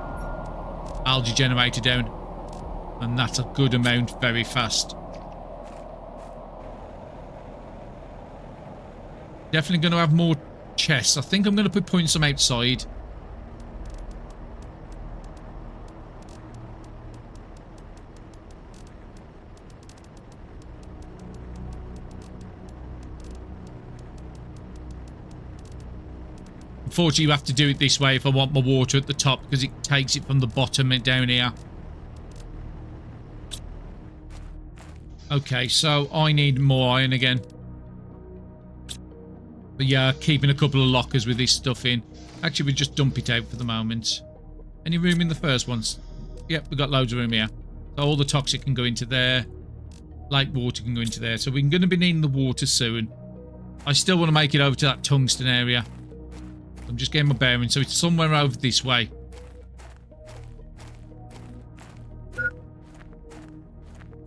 algae generator down. And that's a good amount very fast. Definitely going to have more chests. I think I'm going to be putting some outside. Unfortunately, you have to do it this way if I want my water at the top because it takes it from the bottom and down here. Okay, so I need more iron again. But yeah, keeping a couple of lockers with this stuff in. Actually, we just dump it out for the moment. Any room in the first ones? Yep, we've got loads of room here. So all the toxic can go into there. Lake water can go into there. So we're going to be needing the water soon. I still want to make it over to that tungsten area. I'm just getting my bearings, so it's somewhere over this way.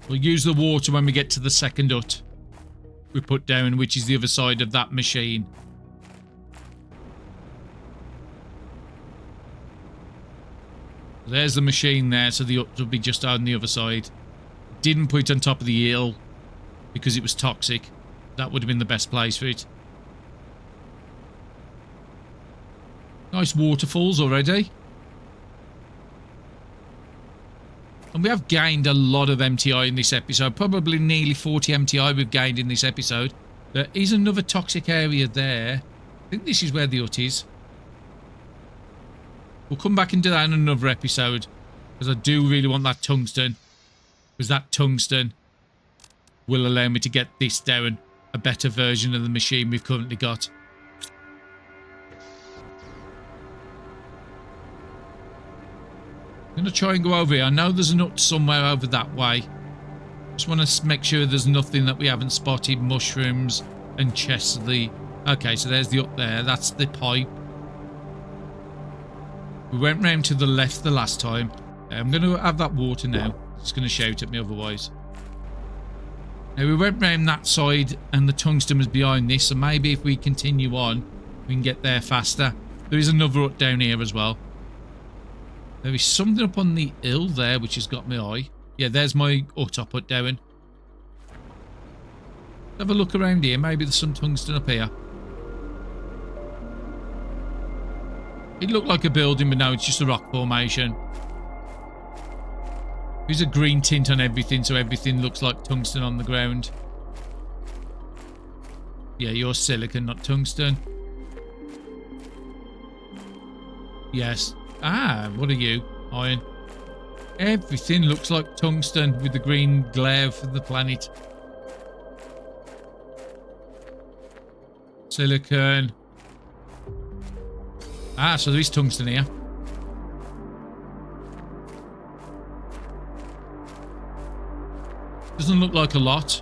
We'll use the water when we get to the second hut we put down, which is the other side of that machine. There's the machine there, so the hut will be just on the other side. Didn't put it on top of the hill because it was toxic. That would have been the best place for it. Nice waterfalls already. And we have gained a lot of MTI in this episode. Probably nearly 40 MTI we've gained in this episode. There is another toxic area there. I think this is where the hut is. We'll come back and do that in another episode. Because I do really want that tungsten. Because that tungsten will allow me to get this down. A better version of the machine we've currently got. I'm going to try and go over here. I know there's a nut somewhere over that way. Just want to make sure there's nothing that we haven't spotted. Mushrooms and chests of the... Okay, so there's the up there. That's the pipe. We went round to the left the last time. I'm going to have that water now. It's going to shout at me otherwise. Now, we went round that side and the tungsten was behind this. So maybe if we continue on, we can get there faster. There is another hut down here as well. There is something up on the hill there which has got my eye. Yeah, there's my hut I put down. Have a look around here. Maybe there's some tungsten up here. It looked like a building, but no, it's just a rock formation. There's a green tint on everything, so everything looks like tungsten on the ground. Yeah, you're silicon, not tungsten. Yes. Ah, what are you? Iron. Everything looks like tungsten with the green glare for the planet. Silicon. Ah, so there is tungsten here. Doesn't look like a lot.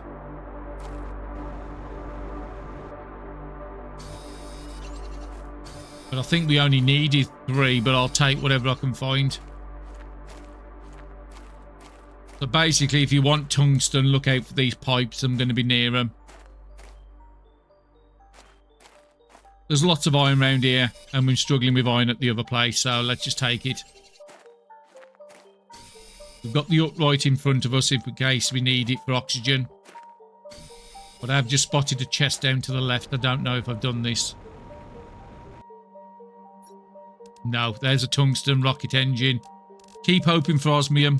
But I think we only needed 3, but I'll take whatever I can find. So basically, if you want tungsten, look out for these pipes. I'm going to be near them. There's lots of iron around here, and we're struggling with iron at the other place, so let's just take it. We've got the hut right in front of us in case we need it for oxygen. But I've just spotted a chest down to the left. I don't know if I've done this. No, there's a tungsten rocket engine. Keep hoping for osmium.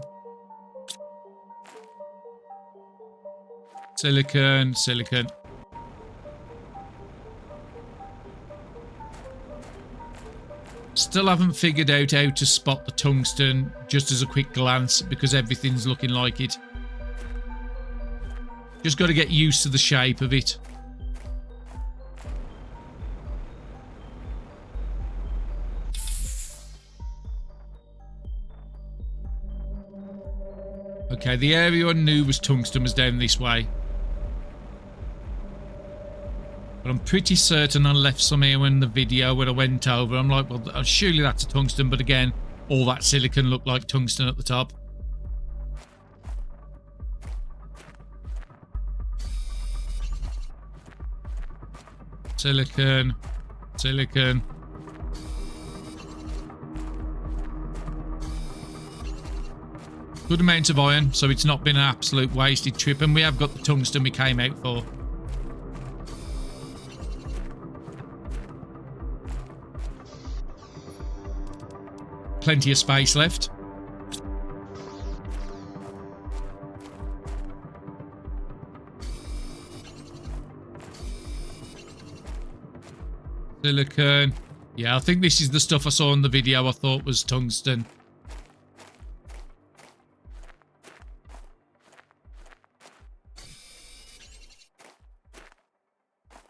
Silicon, silicon. Still haven't figured out how to spot the tungsten just as a quick glance because everything's looking like it. Just got to get used to the shape of it. Okay, the area I knew was tungsten was down this way. But I'm pretty certain I left some here in the video when I went over. I'm like, well, surely that's a tungsten. But again, all that silicon looked like tungsten at the top. Silicon. Silicon. Good amount of iron, so it's not been an absolute wasted trip. And we have got the tungsten we came out for. Plenty of space left. Silicon. Yeah, I think this is the stuff I saw in the video I thought was tungsten.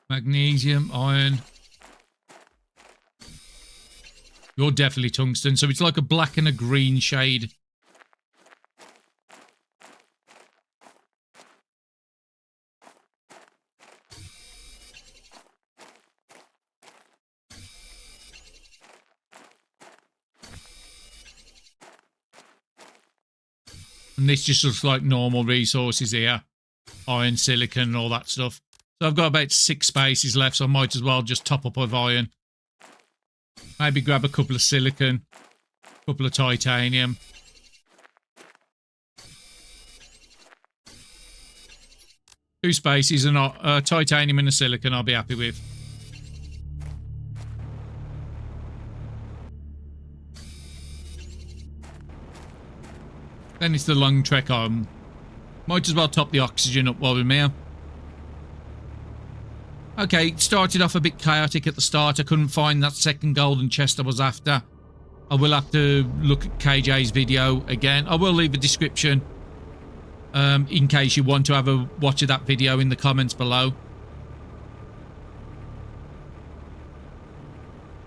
Magnesium, iron. You're definitely tungsten, so it's like a black and a green shade. And this just looks like normal resources here. Iron, silicon, and all that stuff. So I've got about 6 spaces left, so I might as well just top up with iron. Maybe grab a couple of silicon, a couple of titanium. Two spaces and titanium and a silicon I'll be happy with. Then it's the long trek home. Might as well top the oxygen up while we're here. Okay, it started off a bit chaotic at the start. I couldn't find that second golden chest I was after. I will have to look at KJ's video again. I will leave a description in case you want to have a watch of that video in the comments below.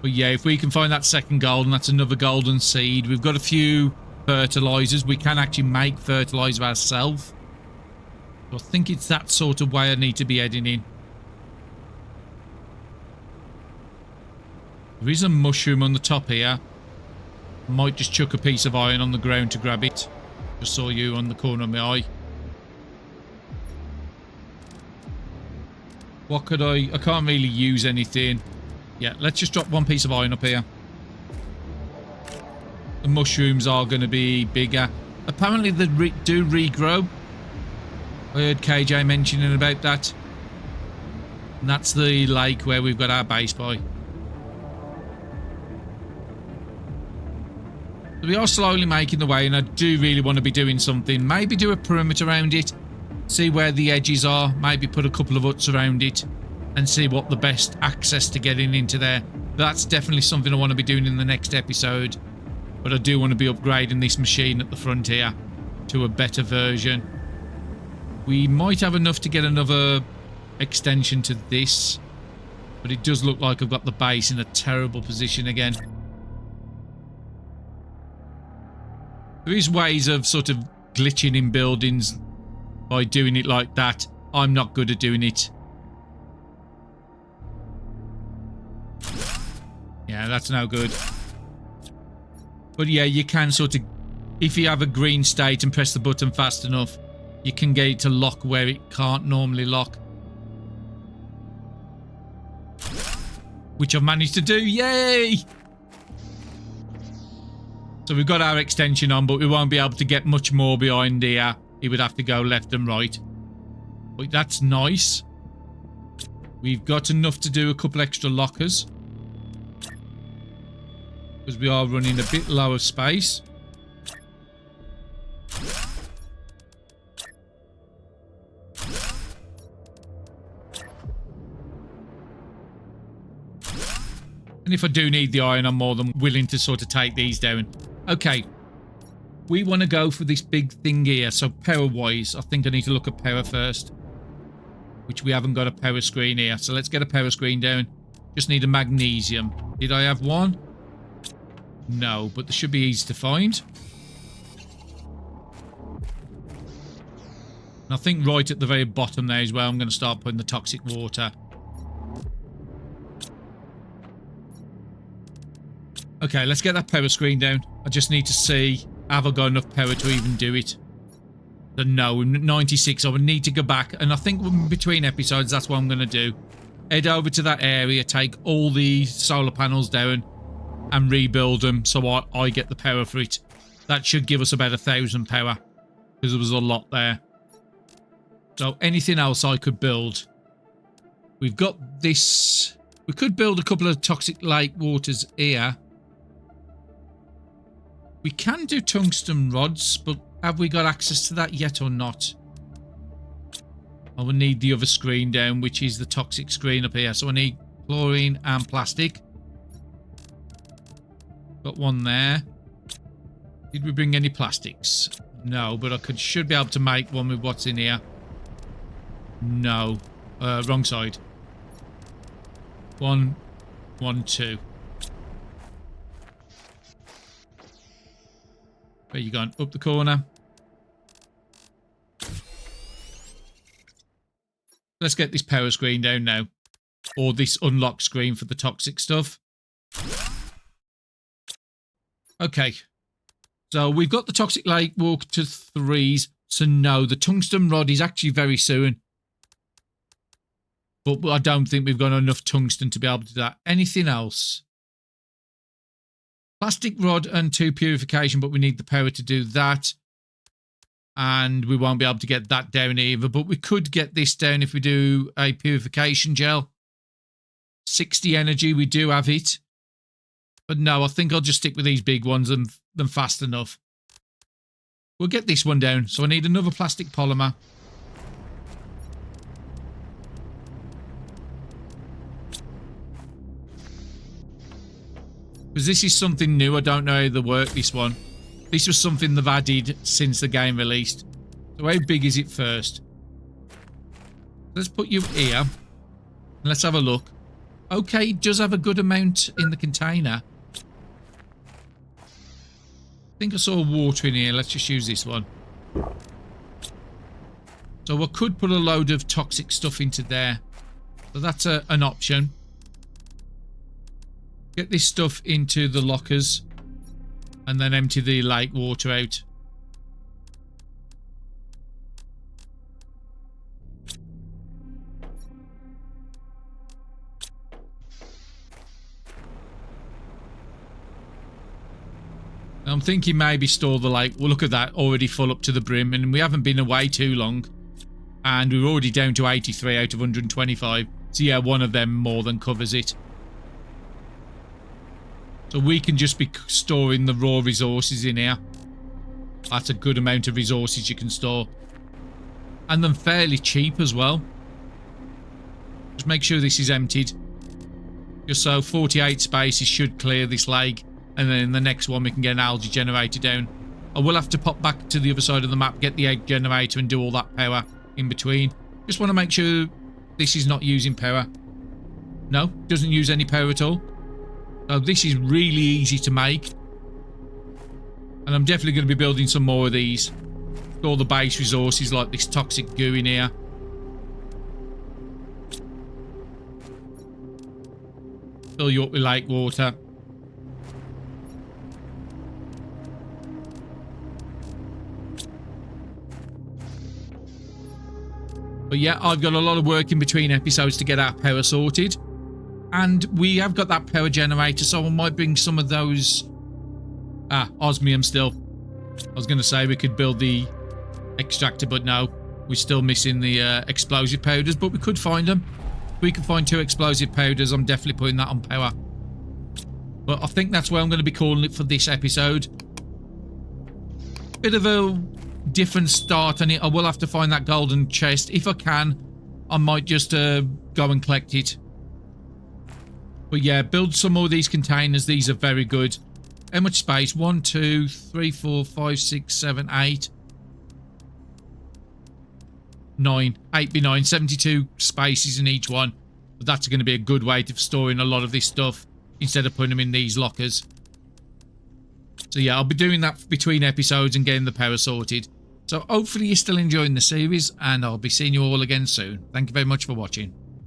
But yeah, if we can find that second gold, and that's another golden seed. We've got a few fertilizers. We can actually make fertilizer ourselves. So I think it's that sort of way I need to be heading in. There is a mushroom on the top here. Might just chuck a piece of iron on the ground to grab it. Just saw you on the corner of my eye. What could I can't really use anything. Yeah, let's just drop one piece of iron up here. The mushrooms are going to be bigger. Apparently they do regrow. I heard KJ mentioning about that. And that's the lake where we've got our base by. So we are slowly making the way, and I do really want to be doing something. Maybe do a perimeter around it. See where the edges are. Maybe put a couple of huts around it. And see what the best access to getting into there. That's definitely something I want to be doing in the next episode. But I do want to be upgrading this machine at the front here to a better version. We might have enough to get another extension to this. But it does look like I've got the base in a terrible position again. There is ways of sort of glitching in buildings by doing it like that. I'm not good at doing it. Yeah, that's no good. But yeah, you can sort of, if you have a green state and press the button fast enough, you can get it to lock where it can't normally lock. Which I've managed to do. Yay! So we've got our extension on, but we won't be able to get much more behind here. It would have to go left and right. But that's nice. We've got enough to do a couple extra lockers. Because we are running a bit low of space. And if I do need the iron, I'm more than willing to sort of take these down. Okay. We want to go for this big thing here. So power-wise, I think I need to look at power first. Which we haven't got a power screen here. So let's get a power screen down. Just need a magnesium. Did I have one? No, but they should be easy to find. And I think right at the very bottom there is where I'm going to start putting the toxic water. Okay, let's get that power screen down. I just need to see, have I got enough power to even do it? So no, 96. I would need to go back. And I think between episodes, that's what I'm going to do. Head over to that area, take all the solar panels down and rebuild them so I get the power for it. That should give us about 1,000 power. Because there was a lot there. So anything else I could build. We've got this. We could build a couple of toxic lake waters here. We can do tungsten rods, but have we got access to that yet or not? I will need the other screen down, which is the toxic screen up here. So I need chlorine and plastic. Got one there. Did we bring any plastics? No, but I should be able to make one with what's in here. No. Wrong side. 1, 1, 2. Where you going? Up the corner. Let's get this power screen down now. Or this unlock screen for the toxic stuff. Okay. So we've got the toxic lake walk to 3s. So no, the tungsten rod is actually very soon. But I don't think we've got enough tungsten to be able to do that. Anything else? Plastic rod and 2 purification, but we need the power to do that. And we won't be able to get that down either. But we could get this down if we do a purification gel. 60 energy, we do have it. But no, I think I'll just stick with these big ones and them fast enough. We'll get this one down. So I need another plastic polymer. Because this is something new. I don't know how they work this one. This was something they've added since the game released. So how big is it first? Let's put you here. Let's have a look. Okay, it does have a good amount in the container. I think I saw water in here. Let's just use this one. So I could put a load of toxic stuff into there. So that's an option. Get this stuff into the lockers. And then empty the lake water out. I'm thinking maybe store the lake. Well, look at that, already full up to the brim, and we haven't been away too long. And we're already down to 83 out of 125. So yeah, one of them more than covers it. So we can just be storing the raw resources in here. That's a good amount of resources you can store. And then fairly cheap as well. Just make sure this is emptied. Just so 48 spaces should clear this lake. And then in the next one we can get an algae generator down. I will have to pop back to the other side of the map, get the egg generator and do all that power in between. Just want to make sure this is not using power. No, doesn't use any power at all. So this is really easy to make. And I'm definitely going to be building some more of these. All the base resources like this toxic goo in here. Fill you up with lake water. But yeah, I've got a lot of work in between episodes to get our power sorted. And we have got that power generator, so I might bring some of those... osmium still. I was going to say we could build the extractor, but no. We're still missing the explosive powders, but we could find them. If we can find 2 explosive powders, I'm definitely putting that on power. But I think that's where I'm going to be calling it for this episode. Bit of a different start on it. I will have to find that golden chest. If I can, I might just go and collect it. But yeah, build some more of these containers. These are very good. How much space? 1, 2, 3, 4, 5, 6, 7, 8. 9. 8 be 9. 72 spaces in each one. But that's going to be a good way of storing a lot of this stuff instead of putting them in these lockers. So yeah, I'll be doing that between episodes and getting the power sorted. So hopefully you're still enjoying the series, and I'll be seeing you all again soon. Thank you very much for watching.